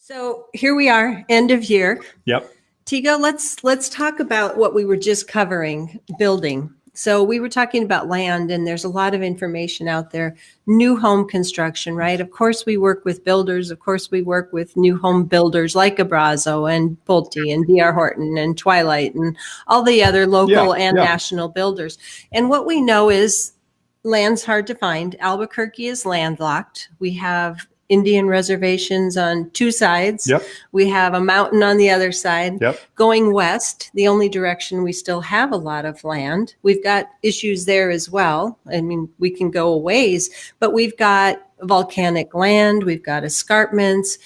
So here we are, end of year. Yep. Tigo, let's talk about what we were just covering, building. So we were talking about land, and there's a lot of information out there. New home construction, right? Of course, we work with builders. Of course, we work with new home builders like Abrazo and Pulte and DR Horton and Twilight and all the other local and national builders. And what we know is land's hard to find. Albuquerque is landlocked. We have Indian reservations on two sides. Yep. We have a mountain on the other side. Yep. Going west, the only direction we still have a lot of land. We've got issues there as well. I mean, we can go a ways, but we've got volcanic land. We've got escarpments.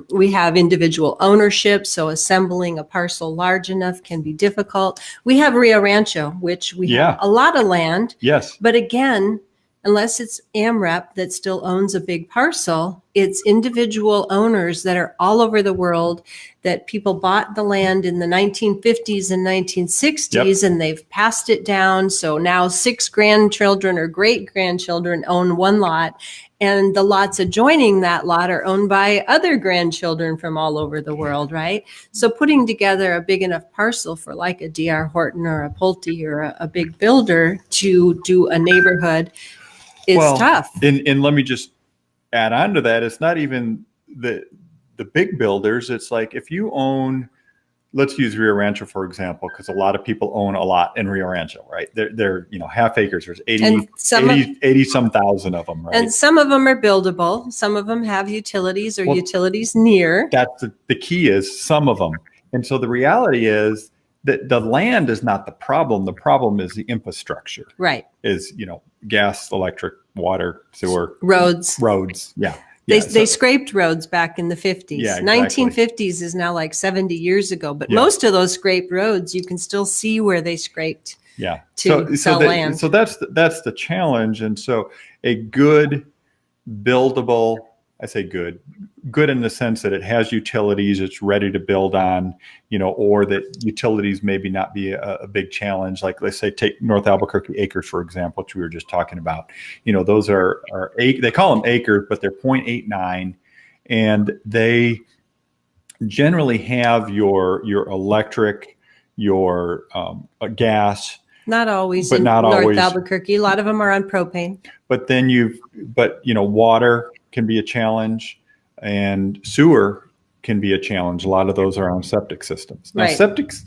We have individual ownership, so assembling a parcel large enough can be difficult. We have Rio Rancho, which we have a lot of land. Yes. But again, unless it's Amref that still owns a big parcel, it's individual owners that are all over the world, that people bought the land in the 1950s and 1960s, and they've passed it down. So now 6 grandchildren or great grandchildren own one lot, and the lots adjoining that lot are owned by other grandchildren from all over the world, right? So putting together a big enough parcel for like a DR Horton or a Pulte or a big builder to do a neighborhood is tough. And let me just add on to that. It's not even the big builders. It's like if you own, let's use Rio Rancho, for example, because a lot of people own a lot in Rio Rancho, right? They're half acres. There's 80 some thousand of them, right? And some of them are buildable. Some of them have utilities or utilities near. That's the key is some of them. And so the reality is that the land is not the problem. The problem is the infrastructure. Right. Is, gas, electric, water, sewer. Roads. Yeah. They scraped roads back in the 50s. Yeah, exactly. 1950s is now like 70 years ago, but most of those scraped roads, you can still see where they scraped to sell land. So that's the challenge. And so a good buildable, I say good in the sense that it has utilities, it's ready to build on, or that utilities maybe not be a big challenge. Like let's say take North Albuquerque acres, for example, which we were just talking about. Those are they call them acres, but they're 0.89, and they generally have your electric, your gas. Not always, but in not North always. Albuquerque. A lot of them are on propane. But then water can be a challenge, and sewer can be a challenge. A lot of those are on septic systems. Now, septics,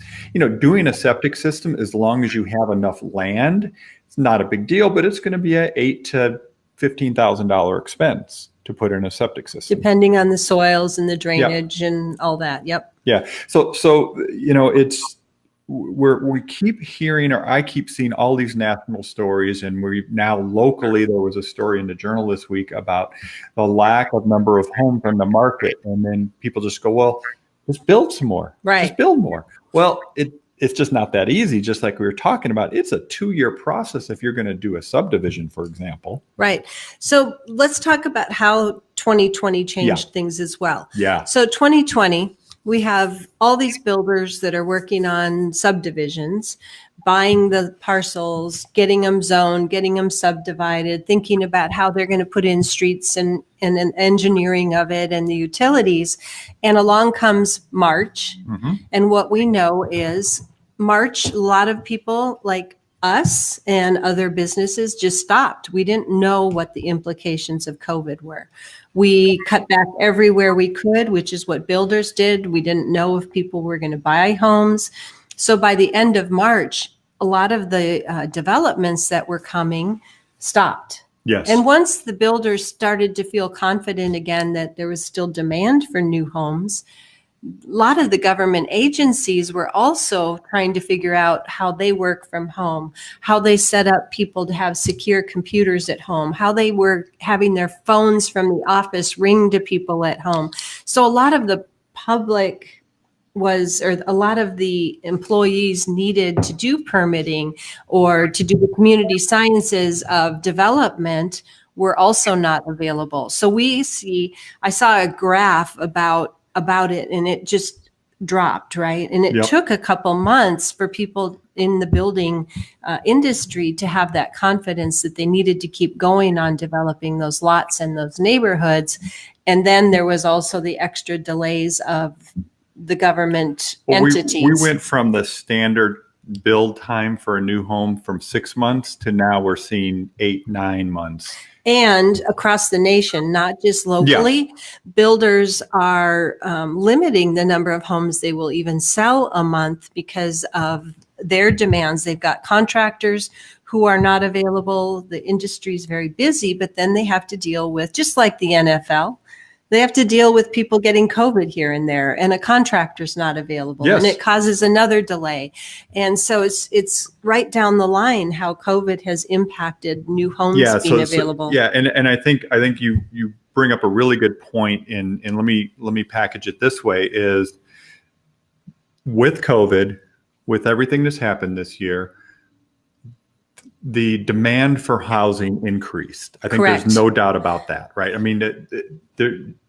doing a septic system, as long as you have enough land, it's not a big deal, but it's going to be a $8,000 to $15,000 expense to put in a septic system, depending on the soils and the drainage and all that. Yep. Yeah. So it's. We keep hearing, or I keep seeing all these national stories, and we now locally, there was a story in the Journal this week about the lack of number of homes on the market, and then people just go, well, just build some more, just build more. Well, it's just not that easy. Just like we were talking about, it's a 2-year process if you're going to do a subdivision, for example. Right. So let's talk about how 2020 changed things as well. Yeah. So 2020. We have all these builders that are working on subdivisions, buying the parcels, getting them zoned, getting them subdivided, thinking about how they're going to put in streets and an engineering of it and the utilities. And along comes March. Mm-hmm. And what we know is March, a lot of people like us and other businesses just stopped. We didn't know what the implications of COVID were. We cut back everywhere we could, which is what builders did. We didn't know if people were going to buy homes. So by the end of March, a lot of the developments that were coming stopped. Yes. And once the builders started to feel confident again that there was still demand for new homes, a lot of the government agencies were also trying to figure out how they work from home, how they set up people to have secure computers at home, how they were having their phones from the office ring to people at home. So a lot of the public a lot of the employees needed to do permitting or to do the community sciences of development were also not available. So I saw a graph about it, and it just dropped, right? And it took a couple months for people in the building industry to have that confidence that they needed to keep going on developing those lots and those neighborhoods. And then there was also the extra delays of the government entities. We went from the standard build time for a new home from 6 months to now we're seeing 8-9 months. And across the nation, not just locally, builders are limiting the number of homes they will even sell a month because of their demands. They've got contractors who are not available. The industry is very busy, but then they have to deal with, just like the NFL, they have to deal with people getting COVID here and there, and a contractor's not available, and it causes another delay. And so it's right down the line how COVID has impacted new homes being available. And I think you bring up a really good point. And let me package it this way: is with COVID, with everything that's happened this year, the demand for housing increased. I think there's no doubt about that, right? I mean,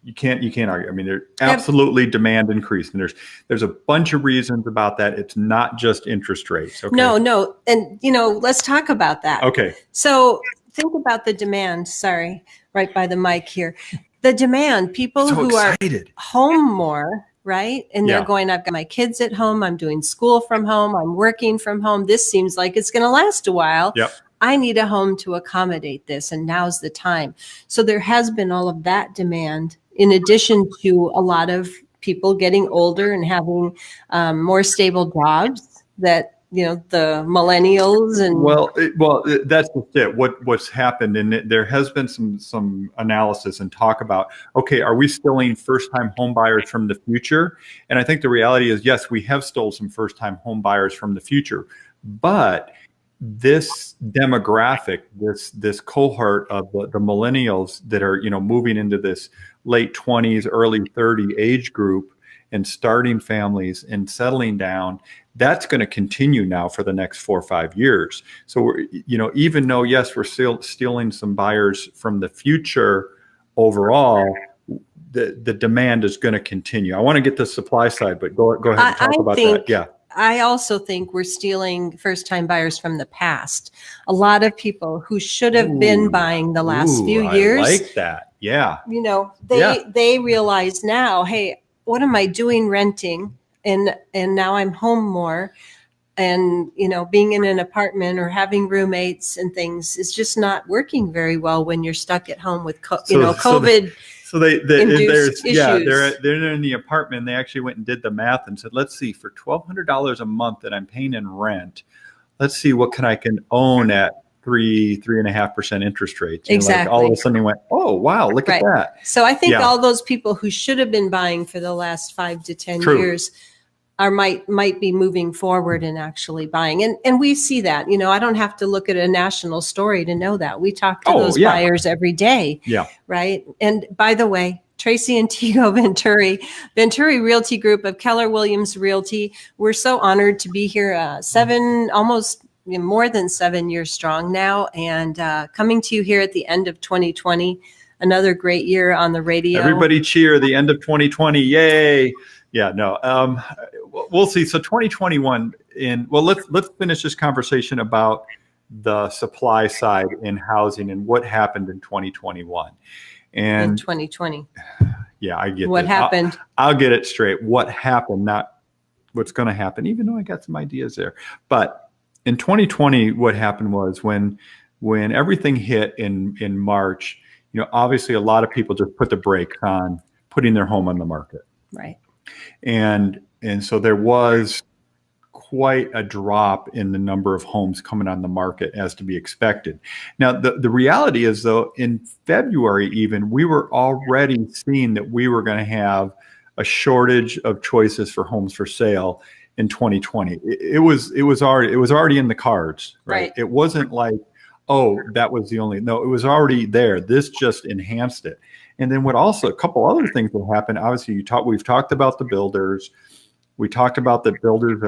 you can't argue. I mean, there's absolutely demand increased, and there's a bunch of reasons about that. It's not just interest rates. Okay? No, and let's talk about that. Okay. So think about the demand. Sorry, right by the mic here. The demand. People who are home more. Right. And they're going, I've got my kids at home. I'm doing school from home. I'm working from home. This seems like it's going to last a while. Yep. I need a home to accommodate this. And now's the time. So there has been all of that demand in addition to a lot of people getting older and having more stable jobs that, the millennials and well, that's just it. What's happened, and there has been some analysis and talk about, okay, are we stealing first-time home buyers from the future? And I think the reality is, yes, we have stole some first-time home buyers from the future, but this demographic, this cohort of the millennials that are moving into this late 20s, early 30 age group and starting families and settling down, that's going to continue now for the next 4 or 5 years. So we're, even though, yes, we're still stealing some buyers from the future, overall, the demand is going to continue. I want to get the supply side, but go ahead and talk about that. Yeah. I also think we're stealing first-time buyers from the past. A lot of people who should have been buying the last few years. I like that. Yeah. They realize now, hey, what am I doing renting? And now I'm home more, and being in an apartment or having roommates and things is just not working very well when you're stuck at home with COVID. So they're in the apartment. And they actually went and did the math and said, let's see, for $1,200 a month that I'm paying in rent, let's see what I can own at 3.5% interest rates. Exactly. All of a sudden they went, oh wow, look at that. So I think all those people who should have been buying for the last 5 to 10 years might be moving forward and actually buying. And we see that, I don't have to look at a national story to know that. We talk to those buyers every day. Yeah. Right. And by the way, Tracy and Tigo Venturi Realty Group of Keller Williams Realty, we're so honored to be here, almost more than 7 years strong now, and coming to you here at the end of 2020, another great year on the radio. Everybody cheer, the end of 2020. Yay. Yeah, no, we'll see. So 2021, let's finish this conversation about the supply side in housing and what happened in 2021. And in 2020. Yeah, I get what happened. I'll get it straight. What happened, not what's going to happen, even though I got some ideas there. But in 2020, what happened was when everything hit in March, obviously a lot of people just put the brakes on putting their home on the market. Right. And so there was quite a drop in the number of homes coming on the market, as to be expected. Now, the reality is, though, in February even, we were already seeing that we were going to have a shortage of choices for homes for sale in 2020. It was already in the cards, right? It wasn't like, oh, that was the only, no, it was already there. This just enhanced it. And then a couple other things that happened, obviously we've talked about the builders. We talked about that builders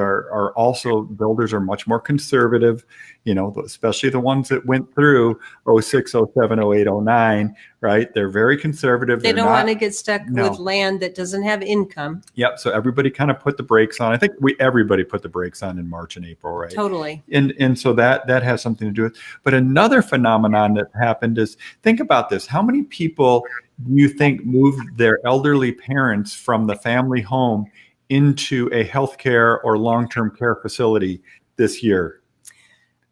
are much more conservative, especially the ones that went through '06, '07, '08, '09, right? They're very conservative. They don't want to get stuck with land that doesn't have income. Yep. So everybody kind of put the brakes on. I think everybody put the brakes on in March and April, right? Totally. And so that has something to do with. But another phenomenon that happened is, think about this. How many people do you think moved their elderly parents from the family home into a healthcare or long-term care facility this year?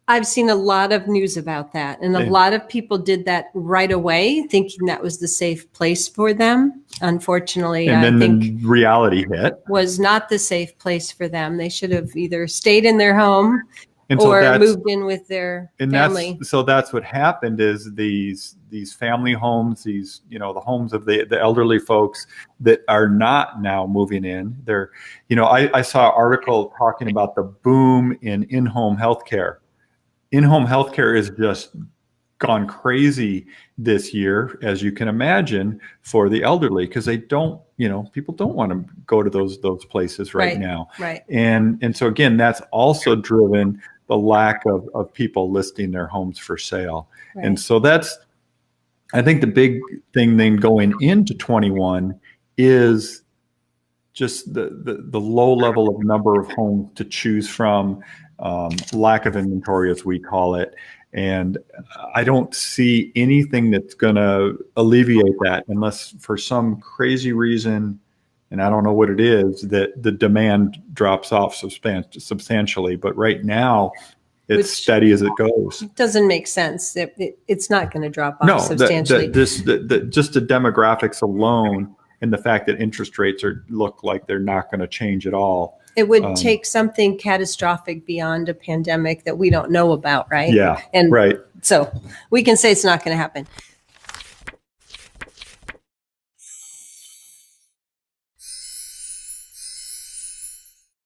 I've seen a lot of news about that. And a lot of people did that right away, thinking that was the safe place for them. Unfortunately, and then the reality hit. Was not the safe place for them. They should have either stayed in their home or moved in with their family. That's what happened is these family homes, the homes of the elderly folks that are not now moving in. They're, I saw an article talking about the boom in-home healthcare. In-home healthcare is just gone crazy this year, as you can imagine, for the elderly, because they don't, people don't want to go to those places right now. Right. And so again, that's also driven the lack of people listing their homes for sale. Right. And so I think the big thing then going into 21 is just the low level of number of homes to choose from, lack of inventory, as we call it. And I don't see anything that's going to alleviate that unless for some crazy reason, and I don't know what it is, that the demand drops off substantially. But right now, it's steady as it goes. It doesn't make sense. It's not going to drop off substantially. Just the demographics alone and the fact that interest rates look like they're not going to change at all. It would take something catastrophic beyond a pandemic that we don't know about, right? Yeah, and right. So we can say it's not going to happen.